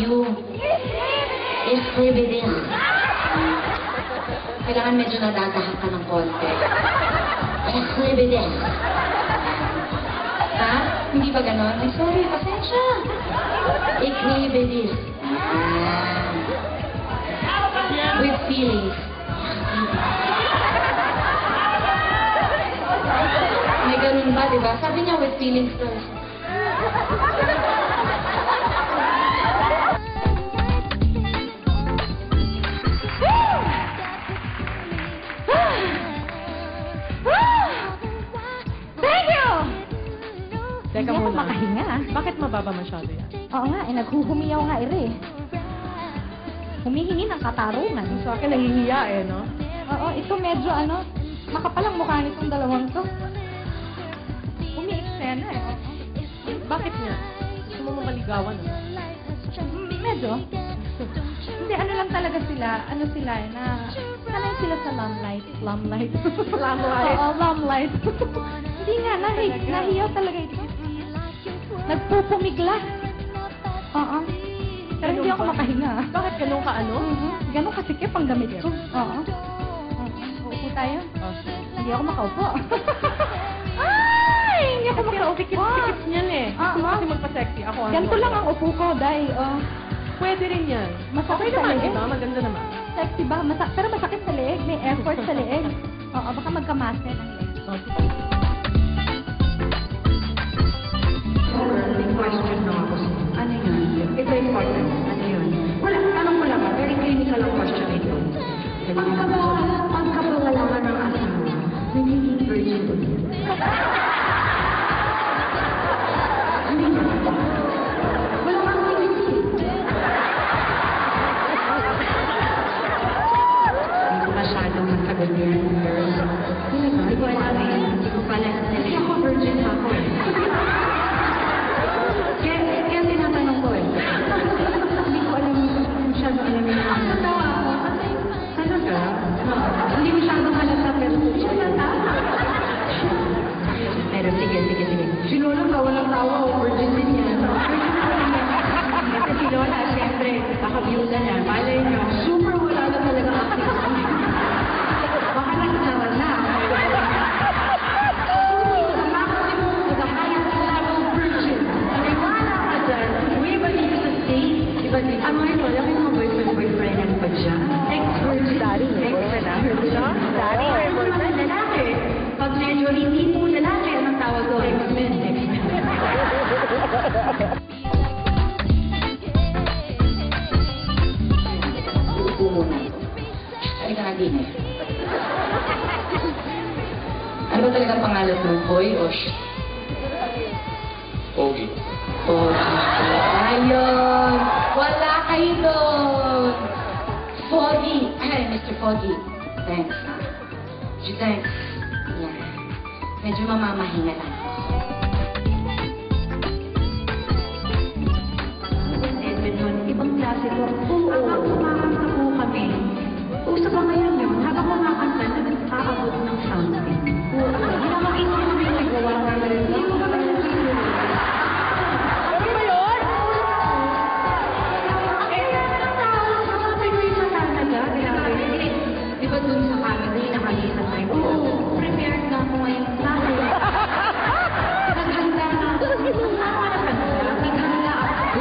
you. Ich liebe dich. Kailangan medyo nadadahak ka ng konti. Ich liebe dich. Ha? Hindi ba ganon? Ay, sorry, pasensya. Ich liebe dich. With feelings. May ganun ba, di ba? Sabi niya with feelings first. Teka Hindi ako muna. makahinga. Bakit mababa masyado yan? Oo nga, naghuhumiyaw nga ere. Humihingi ng katarungan. Sa akin nahihiya eh, no? Oo, ito medyo makapalang mukha nitong dalawang to. Umi-eksena eh. Bakit nga? Gusto mo mamaligawan, no? Medyo. Hindi, ano lang talaga sila, sanay sila sa limelight. Limelight. Limelight? Oo, limelight. Hindi nga, nahiyaw talaga ito. Nagpupumigla. Oo. Pero hindi ako makahinga. Bakit ganun ka ano? Ganun kasikip ang damit ko. Oo. Uupo tayo. Hindi ako makaupo. Ay! Hindi ako makaupo. Sikip niyan eh. Gusto mo kasi magpa-sexy. Ako ano? Ganito lang ang upo ko, Day. Pwede rin yan. Masakit Okay sa naman, leeg. diba? Maganda naman. Sexy ba? Pero masakit sa leeg. May effort sa leeg. Oo, baka magkamase ng leeg. May question na ako sa'yo. Ano yun? Ito important. Ano yun? Wala, tanong mo lang. Very clinical ang question ito. Pagkabawalan ng asawa, nagiging virgin ko niya. Hindi na. Wala kang tingin. Hindi ko masyadong masagot yan, girl. Hindi ko alam eh. Hindi ko pala. Kasi ako virgin ako eh. Kaya tinatanong ko eh. Hindi ko alam masyadong alam yun. Natawa ako kasi talaga, hindi masyadong halata pero halata. Pero sige. Si Lola ba walang tawa o virgin din yan? Kasi si Lola, siyempre, baka-byuda na. Malay nyo, super wala na talaga acting. Baka nagsawa na. Ang ngayon, wala kayong mga boyfriend, ano ba siya? Ex-virgin. Daddy, ex-virgin. Daddy, boyfriend. Lalaki. Pag medyo hindi po lalaki, anong tawag doon? Ex-men. Upo muna. Ay ka naging eh. Ano ba talaga pangalan mo? Boy o Pogi. Ayun! Wala kayo doon! Foggy! Ay, Mr. Foggy. Thanks. Thanks. Yan. Medyo mamamahinga lang. Edwin, ibang klase ko. Habang kumakanta po kami. Uso ba ngayon yun? Habang kumakanta, nag-aabot ng something. Hindi na makita kami nagawa ka na rin. Hindi ko ba kayo dun sa Canada, nakalitan na yun. Oo, prepared na ako ngayon sa akin. Naghanda na ako. Ako naghanda. Naghanda ako.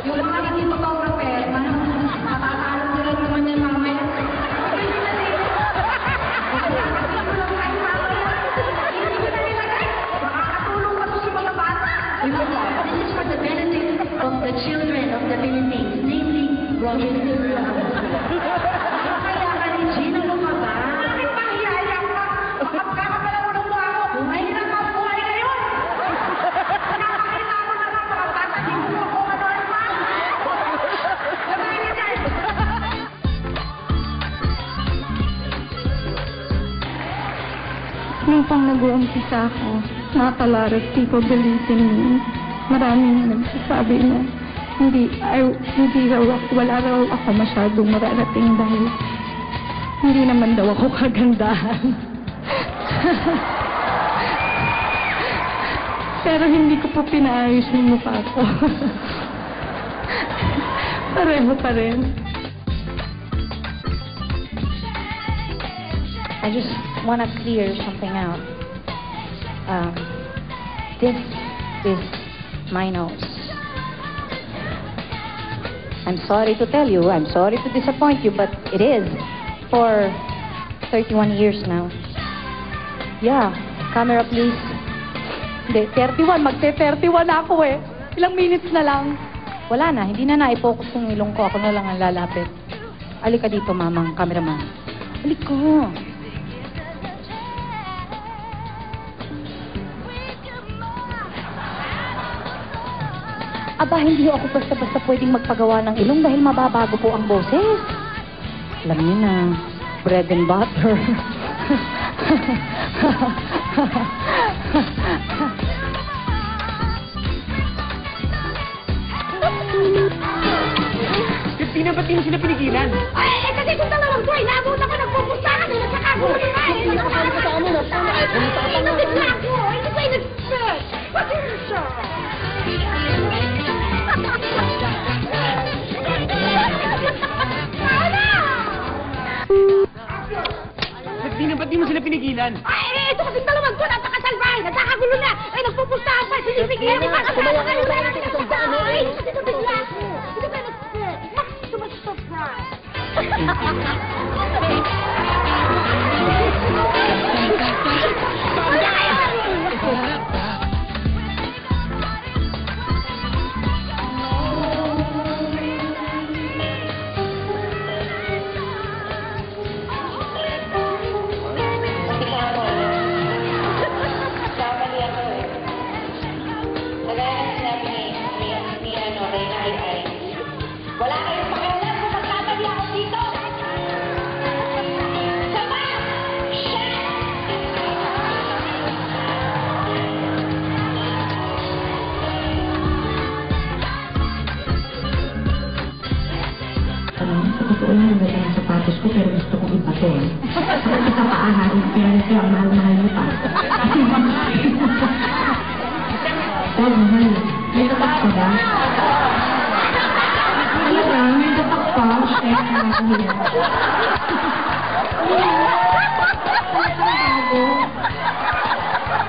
Yung mga hindi photographer, matatalo sila naman yan mamaya. Makakatulong pa to sa mga bata. This is for the benefit of the children of the Philippines, namely Roger Silva. Kaya ka rin, Gina, ano ka ba? Bakit mahiyaya ka? Makapagkakapala mo ng mukha mo. Buhay na ka, buhay na yun! Nakakita mo na lang mga bata, hindi mo kung ano ang man. Buhay na yan! Nung pang nag-uumpisa ako, not a lot of people believe in me. Maraming nagsasabi na wala raw ako masyadong mararating dahil hindi naman daw ako kagandahan. Pero hindi ko po pinaayos yung mukha ko. Pareho pa rin. I just want to clear something out. This is my nose. I'm sorry to tell you, I'm sorry to disappoint you, but it is for 31 years now. Yeah, camera please. Hindi, 31. Magte-31 na ako eh. Ilang minutes na lang. Wala na, hindi na na-focus yung ilong ko. Ako na lang ang lalapit. Alika dito, mamang cameraman. Alik ko. Aba, hindi ako basta-basta pwedeng magpagawa ng ilong dahil mababago po ang boses. Alam niyo na, bread and butter. Ba't di mo sila pinigilan? Ay, kasi kung talagang ko, inaabot ako, nagpupustahan, nagkakagulo na nga, eh. Nakakalimutan ka muna. Ay, nabigla ako. Hindi ko in-expect. Pati rin siya. Ba't di mo sila pinigilan? Ay, ito kasi talagang ko, napakasalbahe. Nagkakagulo na. Ay, nagpupustahan pa. Sinipigilan, di ba? Kasi ano na lang nagpupustahan. Ay, kasi nabigla ako. Hindi ko in-expect. Bakit so much surprise? Wala kayong pakialam kung magkatabi ako dito! Sama! Sa totoo lang, ang ganda ng sapatos ko, pero gusto kong iba to eh. Kasi sa paaharin, pero ito ang mahal-mahal mo pa. Oh, mahal. May tatak ka ba? Talaga, may tatak pa. Shit, nakakahiya.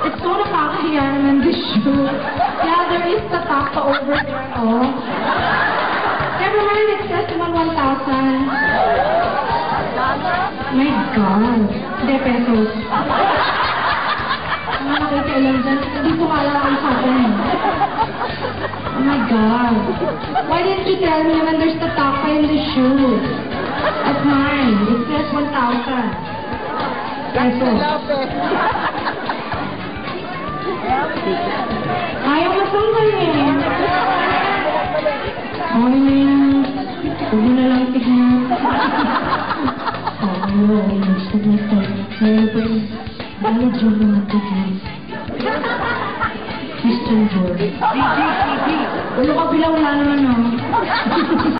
It's so nakakahiya naman this shoe. Yeah, there is tatak pa over there, oh. Never mind, it says 1,000. My God. Hindi, pesos. Ang mga nakikialam dyan, hindi ko maalala ang sa akin. Oh my God. Why didn't you tell me when there's the taka in the shoe? That's mine. It says 1,000. Pesos. Ayaw masanggal eh. Okay na yan. Huwag mo na lang tignan. Oo, gusto mo ito. Meron pa yung valid yung mga tignan. Christian Dior. Ano ka bilang wala naman, no?